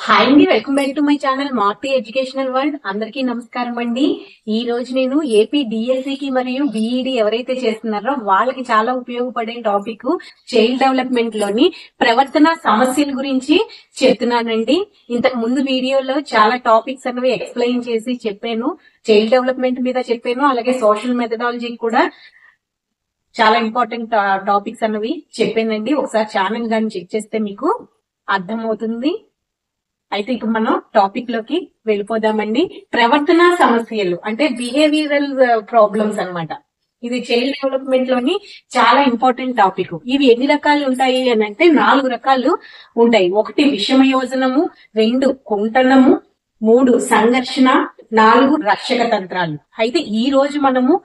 Hi అండి, welcome back to my channel Marthi educational world. అందరికీ నమస్కారం అండి. ఈ రోజు నేను ఏపీ డిఎస్సికి మరియు బిఈడి ఎవరైతే చేస్తున్నారో వాళ్ళకి చాలా ఉపయోగపడే టాపిక్ చైల్డ్ డెవలప్మెంట్ లోని ప్రవర్తన సమస్యల గురించి చెప్తున్నానండి. ఇంతకు ముందు వీడియోలో చాలా టాపిక్స్ అనేవి ఎక్స్ప్లెయిన్ చేసి చెప్పాను. చైల్డ్ డెవలప్మెంట్ మీద చెప్పాను, అలాగే సోషల్ మెథడాలజీ కూడా చాలా ఇంపార్టెంట్ టాపిక్స్ అనేవి చెప్పానండి. ఒకసారి ఛానల్ గాని చెక్ చేస్తే మీకు అర్థమవుతుంది. అయితే ఇప్పుడు మనం టాపిక్ లోకి వెళ్ళిపోదామండి. ప్రవర్తన సమస్యలు అంటే బిహేవియరల్ ప్రాబ్లమ్స్ అన్నమాట. ఇది చైల్డ్ డెవలప్మెంట్ లోని చాలా ఇంపార్టెంట్ టాపిక్. ఇవి ఎన్ని రకాలు ఉంటాయి అని అంటే 4 రకాలు ఉంటాయి. 1 విషమయోజనము, 2 కుంటనము, 3 సంఘర్షణ, 4 రక్షక తంత్రాలు. అయితే ఈ రోజు మనము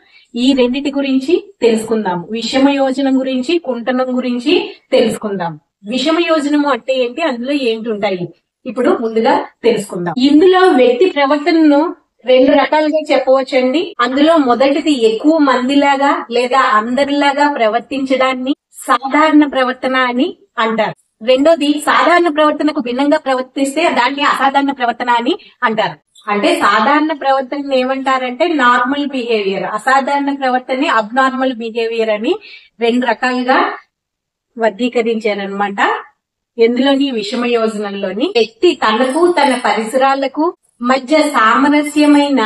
ఈ రెండిటి గురించి తెలుసుకుందాము. విషమయోజనం గురించి, కుంటనం గురించి తెలుసుకుందాం. విషమయోజనము అంటే ఏంటి, అందులో ఏంటి ఉంటాయి ఇప్పుడు ముందుగా తెలుసుకుందాం. ఇందులో వ్యక్తి ప్రవర్తనను 2 రకాలుగా చెప్పవచ్చండి. అందులో మొదటిది ఎక్కువ మందిలాగా లేదా అందరిలాగా ప్రవర్తించడాన్ని సాధారణ ప్రవర్తన అని అంటారు. రెండోది సాధారణ ప్రవర్తనకు భిన్నంగా ప్రవర్తిస్తే దాన్ని అసాధారణ ప్రవర్తన అని అంటారు. అంటే సాధారణ ప్రవర్తన ఏమంటారంటే నార్మల్ బిహేవియర్, అసాధారణ ప్రవర్తన అబ్నార్మల్ బిహేవియర్ అని 2 రకాలుగా వర్గీకరించారనమాట. ఎందులోని విషమయోజనంలోని వ్యక్తి తనకు తన పరిసరాలకు మధ్య సామరస్యమైన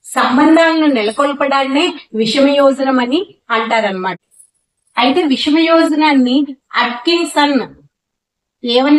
సంబంధాలను నెలకొల్పడాన్నే విషమయోజనం అని అంటారనమాట. అయితే విషమయోజనాన్ని అట్కిన్సన్ ఏమని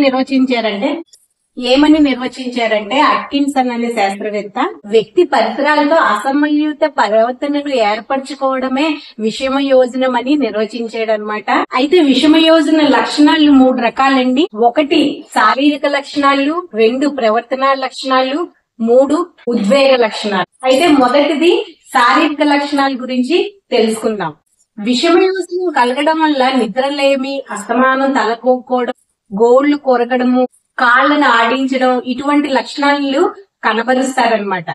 నిర్వచించారంటే అట్కిన్సన్ అనే శాస్త్రవేత్త వ్యక్తి పరిసరాలతో అసమతుల్యత ప్రవర్తనను ఏర్పరచుకోవడమే విషమయోజనం అని నిర్వచించాడనమాట. అయితే విషమయోజన లక్షణాలు 3 రకాలండి. 1 శారీరక లక్షణాలు, 2 ప్రవర్తన లక్షణాలు, 3 ఉద్వేగ లక్షణాలు. అయితే మొదటిది శారీరక లక్షణాల గురించి తెలుసుకుందాం. విషమయోజనం కలగడం వల్ల నిద్రలేమి, అస్తమానం తలపోకోవడం, గోళ్లు కొరగడము, కాళ్ళను ఆడించడం ఇటువంటి లక్షణాలు కనబరుస్తారనమాట.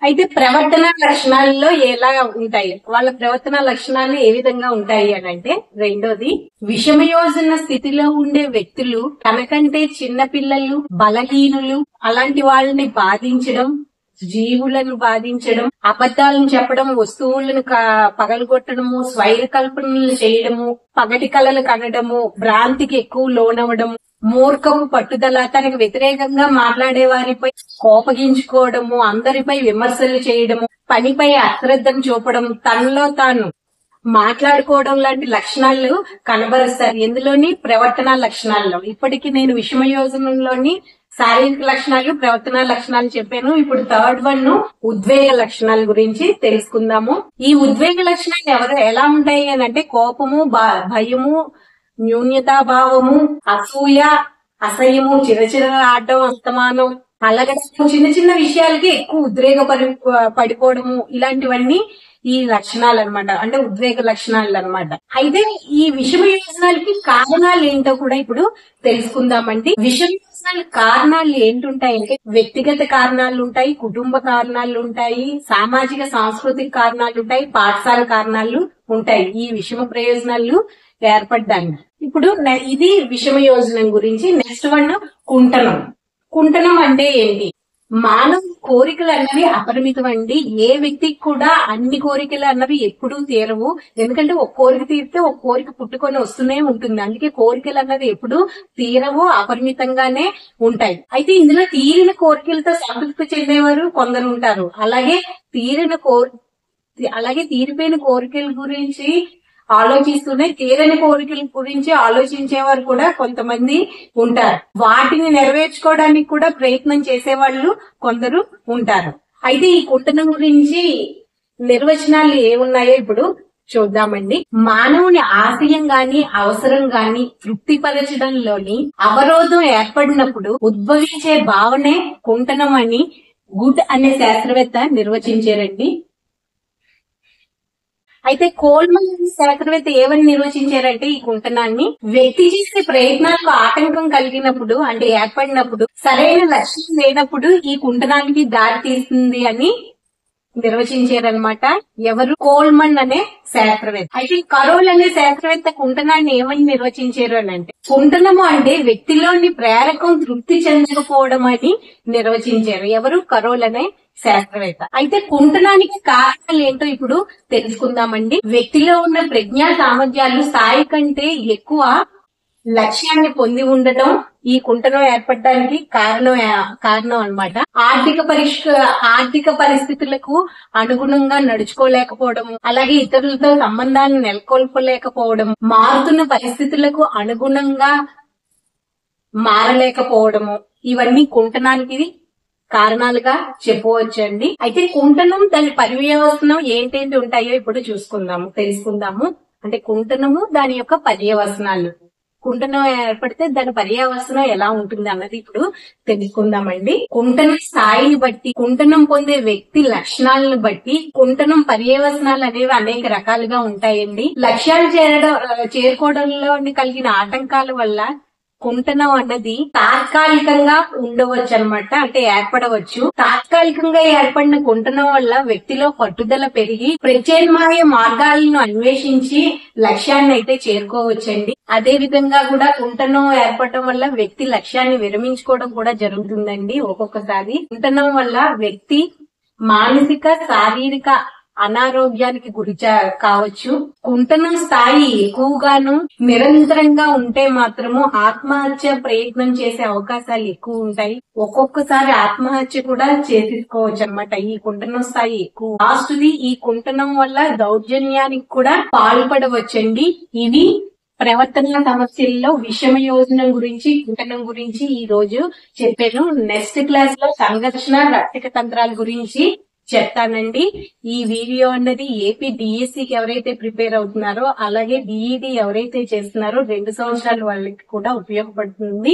అయితే ప్రవర్తన లక్షణాలలో ఎలా ఉంటాయి, వాళ్ళ ప్రవర్తన లక్షణాలు ఏ విధంగా ఉంటాయి అని అంటే, రెండోది విషమయోజన స్థితిలో ఉండే వ్యక్తులు తనకంటే చిన్న పిల్లలు, బలహీనులు అలాంటి వాళ్ళని బాధించడం, జీవులను బాధించడం, అబద్ధాలను చెప్పడం, వస్తువులను పగలగొట్టడము, స్వైర కల్పనలు చేయడము, పగటి కళలు కనడము, భ్రాంతికి ఎక్కువ లోనవడము, మూర్ఖము పట్టుదల, తనకు వ్యతిరేకంగా మాట్లాడే వారిపై కోపగించుకోవడము, అందరిపై విమర్శలు చేయడము, పనిపై అశ్రద్ధను చూపడం, తనలో తాను మాట్లాడుకోవడం లాంటి లక్షణాలు కనబరుస్తారు. ఎందులోని ప్రవర్తన లక్షణాల్లో. ఇప్పటికి నేను విషమయోజనంలోని శారీరక లక్షణాలు, ప్రవర్తన లక్షణాలు చెప్పాను. ఇప్పుడు 3rd వన్ ఉద్వేగ లక్షణాల గురించి తెలుసుకుందాము. ఈ ఉద్వేగ లక్షణాలు ఎలా ఉంటాయి అని అంటే కోపము, భయము, న్యూన్యతాభావము, అసూయ, అసహ్యము, చిరచిరలాడటం, అస్తమానం అలగడం, చిన్న చిన్న విషయాలకి ఎక్కువ ఉద్రేక పడిపోవడము, ఇలాంటివన్నీ ఈ లక్షణాలు అన్నమాట. అంటే ఉద్వేగ లక్షణాలు అన్నమాట. అయితే ఈ విషమయోజనాలకి కారణాలు ఏంటో కూడా ఇప్పుడు తెలుసుకుందామండి. విషమయోజనాల కారణాలు ఏంటుంటాయంటే వ్యక్తిగత కారణాలు ఉంటాయి, కుటుంబ కారణాలు ఉంటాయి, సామాజిక సాంస్కృతిక కారణాలు ఉంటాయి, పాఠశాల కారణాలు ఉంటాయి ఈ విషమ ప్రయోజనాలు ఏర్పడ్డానికి. ఇప్పుడు ఇది విషమయోజనం గురించి. Next one కుంటనం. కుంటనం అంటే ఏంటి? మానవ కోరికలు అన్నవి అపరిమితం అండి. ఏ వ్యక్తికి కూడా అన్ని కోరికలు అన్నవి ఎప్పుడూ తీరవు. ఎందుకంటే ఒక కోరిక తీరితే ఒక కోరిక పుట్టుకొని వస్తూనే ఉంటుంది. అందుకే కోరికలు అన్నది ఎప్పుడూ తీరవు, అపరిమితంగానే ఉంటాయి. అయితే ఇందులో తీరిన కోరికలతో సంతృప్తి చెందేవారు కొందరు ఉంటారు. అలాగే తీరిపోయిన కోరికల గురించి ఆలోచిస్తూనే తీరని కోరికల గురించి ఆలోచించేవారు కూడా కొంతమంది ఉంటారు. వాటిని నెరవేర్చుకోవడానికి కూడా ప్రయత్నం చేసేవాళ్ళు కొందరు ఉంటారు. అయితే ఈ కుంటనం గురించి నిర్వచనాలు ఏమున్నాయో ఇప్పుడు చూద్దామండి. మానవుని ఆశయం గాని అవసరం గాని తృప్తిపరచడంలోని అవరోధం ఏర్పడినప్పుడు ఉద్భవించే భావనే కుంటనం అని గుడ్ అనే శాస్త్రవేత్త నిర్వచించారండి. అయితే కోల్మన్ శాస్త్రవేత్త ఏమని నిర్వచించారంటే ఈ కుంటనాన్ని వ్యక్తి చేసే ప్రయత్నాలకు ఆటంకం కలిగినప్పుడు, అంటే ఏర్పడినప్పుడు, సరైన లక్ష్యం లేనప్పుడు ఈ కుంటనానికి దారి తీస్తుంది అని నిర్వచించారనమాట. ఎవరు? కోల్మన్ అనే శాస్త్రవేత్త. అయితే కరోల్ అనే శాస్త్రవేత్త కుంటనాన్ని ఏమని నిర్వచించారు అని అంటే, కుంటనము అంటే వ్యక్తిలోని ప్రేరకం తృప్తి చెందకపోవడం అని నిర్వచించారు. ఎవరు? కరోల్ అనే శాస్త్రవేత్త. అయితే కుంటనానికి కారణాలు ఏంటో ఇప్పుడు తెలుసుకుందామండి. వ్యక్తిలో ఉన్న ప్రజ్ఞా సామర్థ్యాలు స్థాయి కంటే ఎక్కువ లక్ష్యాన్ని పొంది ఉండటం ఈ కుంటనం ఏర్పడడానికి కారణం అన్నమాట. ఆర్థిక పరిస్థితులకు అనుగుణంగా నడుచుకోలేకపోవడం, అలాగే ఇతరులతో సంబంధాలను నెలకొల్పలేకపోవడం, మారుతున్న పరిస్థితులకు అనుగుణంగా మారలేకపోవడము, ఇవన్నీ కుంటనానికి కారణాలుగా చెప్పవచ్చండి. అయితే కుంటనం దాని పర్యవసనం ఏంటేంటి ఉంటాయో ఇప్పుడు తెలుసుకుందాము. అంటే కుంటనము దాని యొక్క పర్యవసనాలు, కుంటనం ఏర్పడితే దాని పర్యావసనం ఎలా ఉంటుంది అన్నది ఇప్పుడు తెలుసుకుందామండి. కుంటనం స్థాయిని బట్టి, కుంటనం పొందే వ్యక్తి లక్షణాలను బట్టి కుంటనం పర్యవసనాలు అనేవి అనేక రకాలుగా ఉంటాయండి. లక్ష్యాలు చేరుకోవడంలో కలిగిన ఆటంకాల వల్ల కుంటనం అన్నది తాత్కాలికంగా ఉండవచ్చు అనమాట. అంటే ఏర్పడవచ్చు. తాత్కాలికంగా ఏర్పడిన కుంటనం వల్ల వ్యక్తిలో పట్టుదల పెరిగి ప్రత్యామ్నాయ మార్గాలను అన్వేషించి లక్ష్యాన్ని అయితే చేరుకోవచ్చండి. అదే విధంగా కూడా కుంటనం ఏర్పడటం వల్ల వ్యక్తి లక్ష్యాన్ని విరమించుకోవడం కూడా జరుగుతుందండి. ఒక్కొక్కసారి కుంటనం వల్ల వ్యక్తి మానసిక, శారీరక అనారోగ్యానికి గురి కావచ్చు. కుంటనం స్థాయి ఎక్కువగాను నిరంతరంగా ఉంటే మాత్రము ఆత్మహత్య ప్రయత్నం చేసే అవకాశాలు ఎక్కువ ఉంటాయి. ఒక్కొక్కసారి ఆత్మహత్య కూడా చేసేసుకోవచ్చు అన్నమాట. ఈ కుంటనం స్థాయి ఎక్కువ. లాస్ట్ది, ఈ కుంటనం వల్ల దౌర్జన్యానికి కూడా పాల్పడవచ్చండి. ఇవి ప్రవర్తన సమస్యల్లో విషమ యోజనం గురించి, కుంటనం గురించి ఈ రోజు చెప్పాను. నెక్స్ట్ క్లాస్ లో సంఘర్షణ, రక్షక తంత్రాల గురించి చెప్తానండి. ఈ వీడియో అన్నది ఏపీ డిఎస్సికి ఎవరైతే ప్రిపేర్ అవుతున్నారో, అలాగే డిఈడి ఎవరైతే చేస్తున్నారో 2 సంవత్సరాల వాళ్ళకి కూడా ఉపయోగపడుతుంది.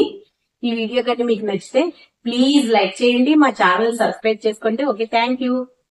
ఈ వీడియో కానీ మీకు నచ్చితే ప్లీజ్ లైక్ చేయండి, మా ఛానల్ సబ్స్క్రైబ్ చేసుకోండి. Okay, thank you.